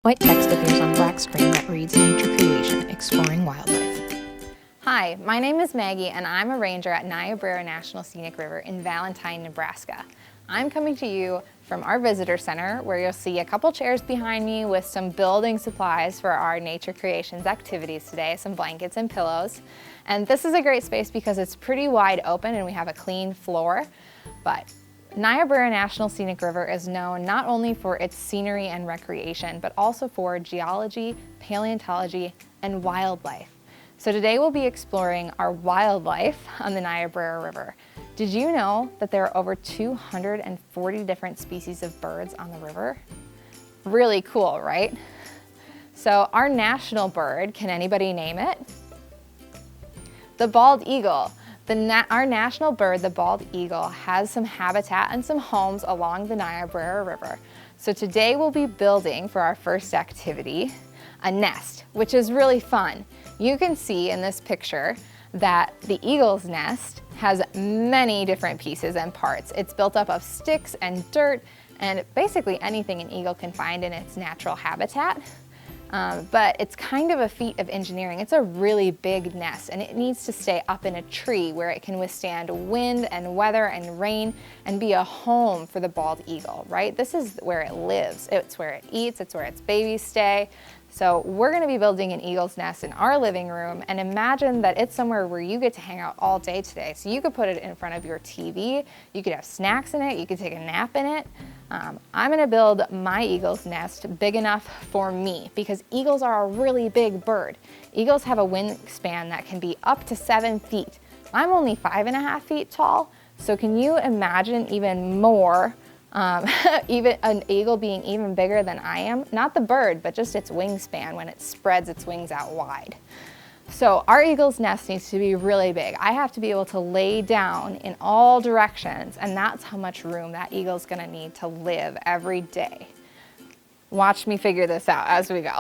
White text appears on black screen that reads Nature Creation, Exploring Wildlife. Hi, my name is Maggie and I'm a ranger at Niobrara National Scenic River in Valentine, Nebraska. I'm coming to you from our visitor center where you'll see a couple chairs behind me with some building supplies for our Nature Creations activities today, some blankets and pillows. And this is a great space because it's pretty wide open and we have a clean floor. But Niobrara National Scenic River is known not only for its scenery and recreation, but also for geology, paleontology, and wildlife. So today we'll be exploring our wildlife on the Niobrara River. Did you know that there are over 240 different species of birds on the river? Really cool, right? So our national bird, can anybody name it? The bald eagle. Our national bird, the bald eagle, has some habitat and some homes along the Niobrara River. So today we'll be building, for our first activity, a nest, which is really fun. You can see in this picture that the eagle's nest has many different pieces and parts. It's built up of sticks and dirt and basically anything an eagle can find in its natural habitat. But it's kind of a feat of engineering. It's a really big nest and it needs to stay up in a tree where it can withstand wind and weather and rain and be a home for the bald eagle, right? This is where it lives. It's where it eats, it's where its babies stay. So we're gonna be building an eagle's nest in our living room, and imagine that it's somewhere where you get to hang out all day today. So you could put it in front of your TV, you could have snacks in it, you could take a nap in it. I'm gonna build my eagle's nest big enough for me because eagles are a really big bird. Eagles have a wingspan that can be up to 7 feet. I'm only 5.5 feet tall, so can you imagine even more, even an eagle being even bigger than I am? Not the bird, but just its wingspan when it spreads its wings out wide. So our eagle's nest needs to be really big. I have to be able to lay down in all directions, and that's how much room that eagle's gonna need to live every day. Watch me figure this out as we go.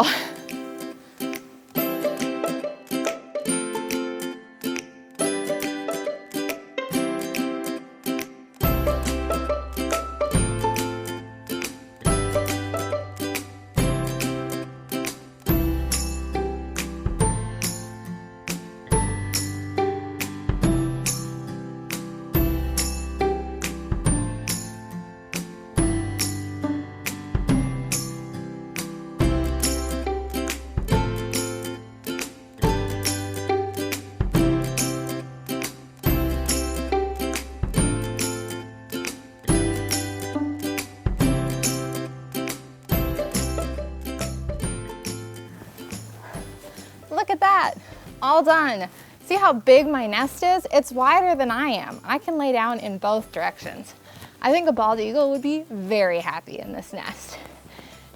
Look at that, all done. See how big my nest is? It's wider than I am. I can lay down in both directions. I think a bald eagle would be very happy in this nest.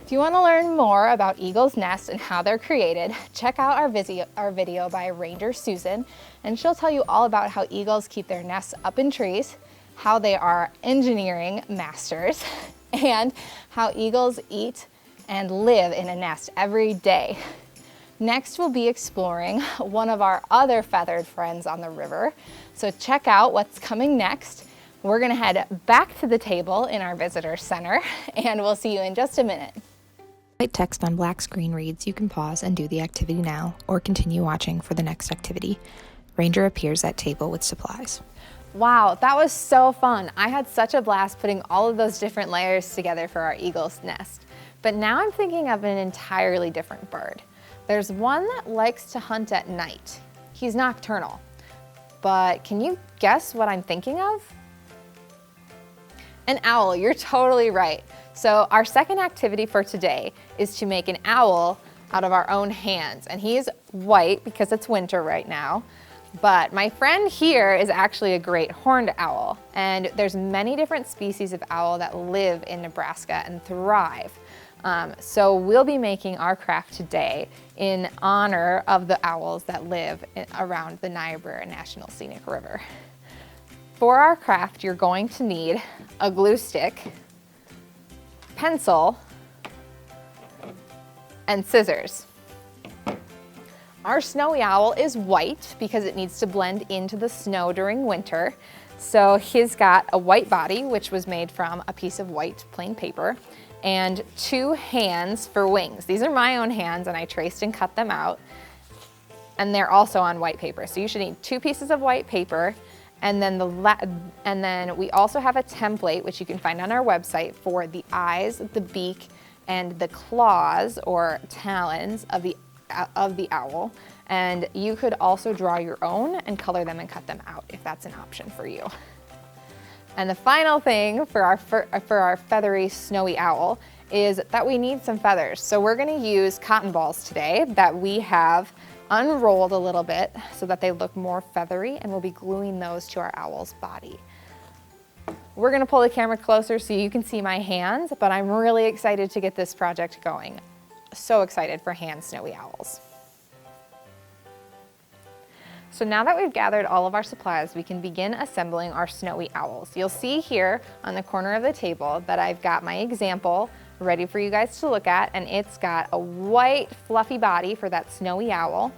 If you want to learn more about eagle's nests and how they're created, check out our video by Ranger Susan, and she'll tell you all about how eagles keep their nests up in trees, how they are engineering masters, and how eagles eat and live in a nest every day. Next, we'll be exploring one of our other feathered friends on the river. So check out what's coming next. We're gonna head back to the table in our visitor center, and we'll see you in just a minute. White text on black screen reads you can pause and do the activity now, or continue watching for the next activity. Ranger appears at table with supplies. Wow, that was so fun. I had such a blast putting all of those different layers together for our eagle's nest. But now I'm thinking of an entirely different bird. There's one that likes to hunt at night. He's nocturnal. But can you guess what I'm thinking of? An owl, you're totally right. So our second activity for today is to make an owl out of our own hands. And he's white because it's winter right now. But my friend here is actually a great horned owl. And there's many different species of owl that live in Nebraska and thrive. So we'll be making our craft today in honor of the owls that live around the Niobrara National Scenic River. For our craft, you're going to need a glue stick, pencil, and scissors. Our snowy owl is white because it needs to blend into the snow during winter. So he's got a white body, which was made from a piece of white plain paper, and 2 hands for wings. These are my own hands, and I traced and cut them out. And they're also on white paper. So you should need 2 pieces of white paper. And then we also have a template, which you can find on our website, for the eyes, the beak, and the claws or talons of the owl. And you could also draw your own and color them and cut them out if that's an option for you. And the final thing for our feathery snowy owl is that we need some feathers. So we're gonna use cotton balls today that we have unrolled a little bit so that they look more feathery, and we'll be gluing those to our owl's body. We're gonna pull the camera closer so you can see my hands, but I'm really excited to get this project going. So excited for hand snowy owls. So now that we've gathered all of our supplies, we can begin assembling our snowy owls. You'll see here on the corner of the table that I've got my example ready for you guys to look at, and it's got a white fluffy body for that snowy owl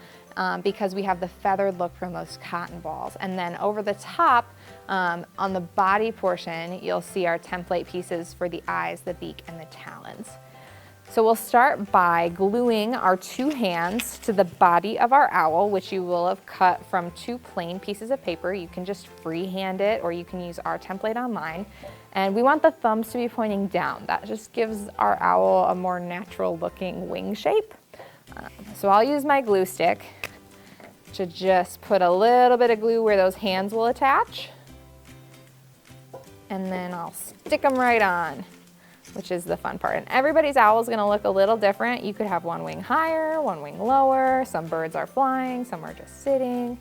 because we have the feathered look from those cotton balls. And then over the top, on the body portion, you'll see our template pieces for the eyes, the beak, and the talons. So we'll start by gluing our 2 hands to the body of our owl, which you will have cut from 2 plain pieces of paper. You can just freehand it, or you can use our template online. And we want the thumbs to be pointing down. That just gives our owl a more natural looking wing shape. So I'll use my glue stick to just put a little bit of glue where those hands will attach. And then I'll stick them right on, which is the fun part. And everybody's owl is gonna look a little different. You could have one wing higher, one wing lower. Some birds are flying, some are just sitting.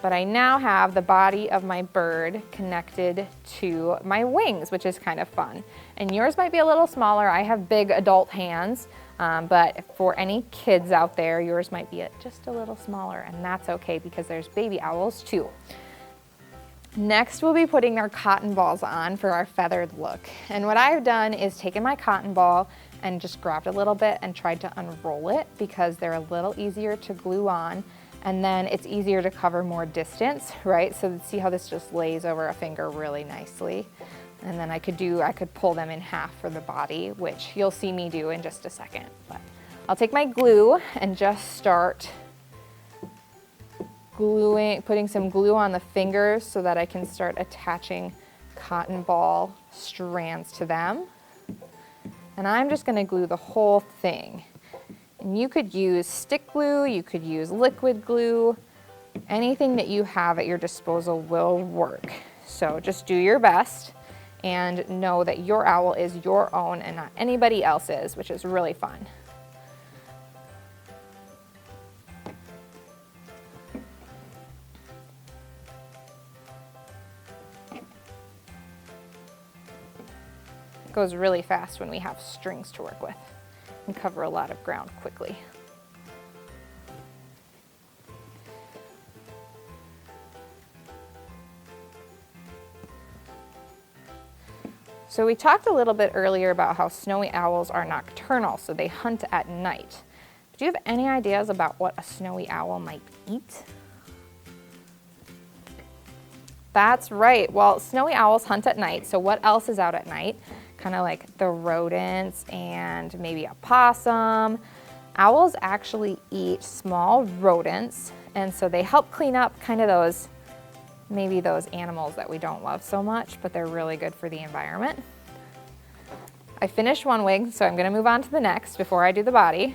But I now have the body of my bird connected to my wings, which is kind of fun. And yours might be a little smaller. I have big adult hands, but for any kids out there, yours might be just a little smaller, and that's okay because there's baby owls too. Next, we'll be putting our cotton balls on for our feathered look. And what I've done is taken my cotton ball and just grabbed a little bit and tried to unroll it because they're a little easier to glue on, and then it's easier to cover more distance, right? So see how this just lays over a finger really nicely. And then I could pull them in half for the body, which you'll see me do in just a second. But I'll take my glue and just start putting some glue on the fingers so that I can start attaching cotton ball strands to them. And I'm just gonna glue the whole thing. And you could use stick glue, you could use liquid glue, anything that you have at your disposal will work. So just do your best and know that your owl is your own and not anybody else's, which is really fun. It goes really fast when we have strings to work with and cover a lot of ground quickly. So we talked a little bit earlier about how snowy owls are nocturnal, so they hunt at night. Do you have any ideas about what a snowy owl might eat? That's right. Well, snowy owls hunt at night, so what else is out at night? Kind of like the rodents and maybe a possum. Owls actually eat small rodents, and so they help clean up kind of those animals that we don't love so much, but they're really good for the environment. I finished one wing, so I'm gonna move on to the next before I do the body.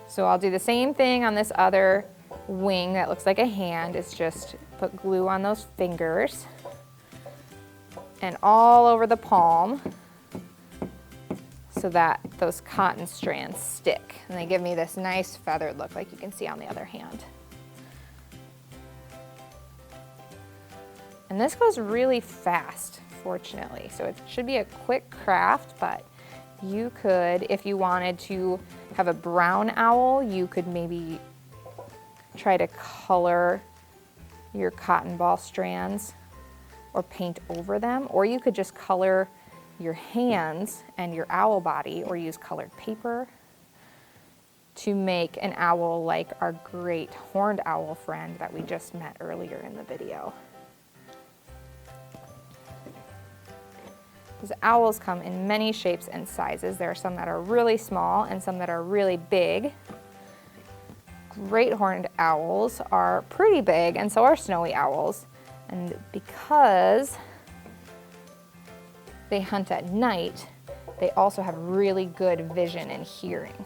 So I'll do the same thing on this other wing that looks like a hand, is just put glue on those fingers and all over the palm so that those cotton strands stick. And they give me this nice feathered look like you can see on the other hand. And this goes really fast, fortunately. So it should be a quick craft, but you could, if you wanted to have a brown owl, you could maybe try to color your cotton ball strands or paint over them, or you could just color your hands and your owl body or use colored paper to make an owl like our great horned owl friend that we just met earlier in the video. because owls come in many shapes and sizes. There are some that are really small and some that are really big. Great horned owls are pretty big, and so are snowy owls. And because they hunt at night, they also have really good vision and hearing.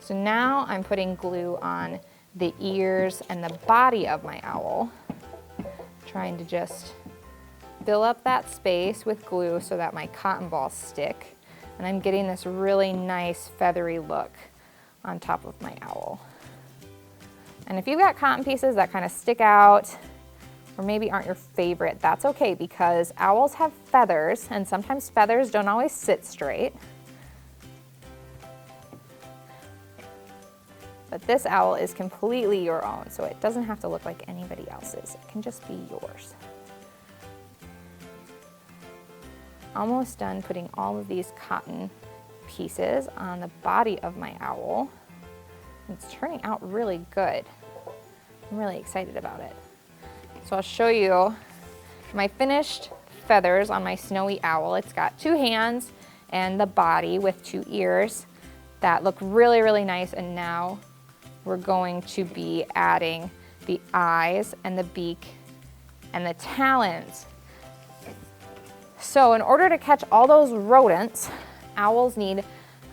So now I'm putting glue on the ears and the body of my owl, trying to just fill up that space with glue so that my cotton balls stick. And I'm getting this really nice feathery look on top of my owl. And if you've got cotton pieces that kind of stick out or maybe aren't your favorite, that's okay, because owls have feathers, and sometimes feathers don't always sit straight. But this owl is completely your own, so it doesn't have to look like anybody else's. It can just be yours. Almost done putting all of these cotton pieces on the body of my owl. It's turning out really good. I'm really excited about it. So I'll show you my finished feathers on my snowy owl. It's got 2 hands and the body with 2 ears that look really, really nice. And now we're going to be adding the eyes and the beak and the talons. So in order to catch all those rodents, owls need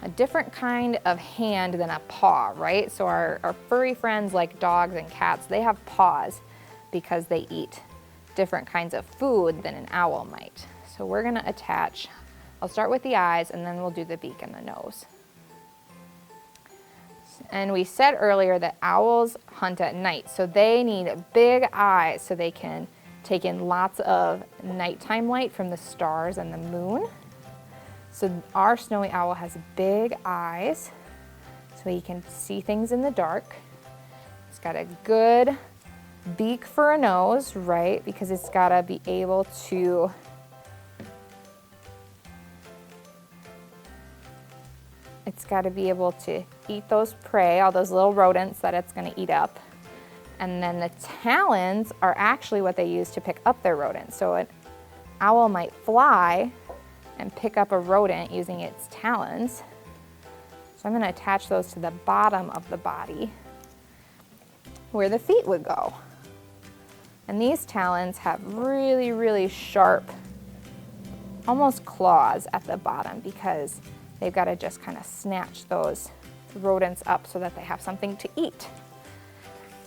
a different kind of hand than a paw, right? So our furry friends like dogs and cats, they have paws because they eat different kinds of food than an owl might. So we're gonna attach, I'll start with the eyes and then we'll do the beak and the nose. And we said earlier that owls hunt at night, so they need big eyes so they can take in lots of nighttime light from the stars and the moon. So our snowy owl has big eyes so he can see things in the dark. It's got a good beak for a nose, right? Because it's gotta be able to eat those prey, all those little rodents that it's gonna eat up. And then the talons are actually what they use to pick up their rodents. So an owl might fly and pick up a rodent using its talons. So I'm gonna attach those to the bottom of the body where the feet would go. And these talons have really, really sharp, almost claws at the bottom, because they've got to just kind of snatch those rodents up so that they have something to eat.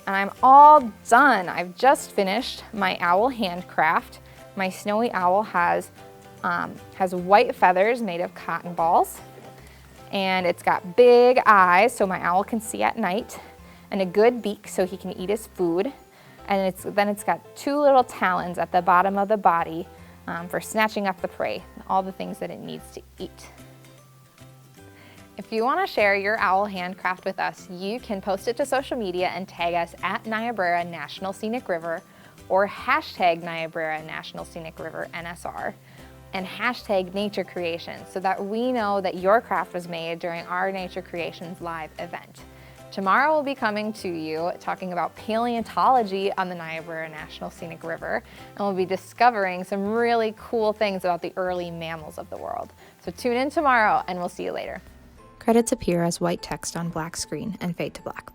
And I'm all done. I've just finished my owl handcraft. My snowy owl has white feathers made of cotton balls, and it's got big eyes so my owl can see at night, and a good beak so he can eat his food. And then it's got 2 little talons at the bottom of the body for snatching up the prey, all the things that it needs to eat. If you want to share your owl handcraft with us, you can post it to social media and tag us at Niobrara National Scenic River, or hashtag Niobrara National Scenic River NSR, and hashtag Nature Creations, so that we know that your craft was made during our Nature Creations live event. Tomorrow we'll be coming to you talking about paleontology on the Niobrara National Scenic River, and we'll be discovering some really cool things about the early mammals of the world. So tune in tomorrow, and we'll see you later. Credits appear as white text on black screen and fade to black.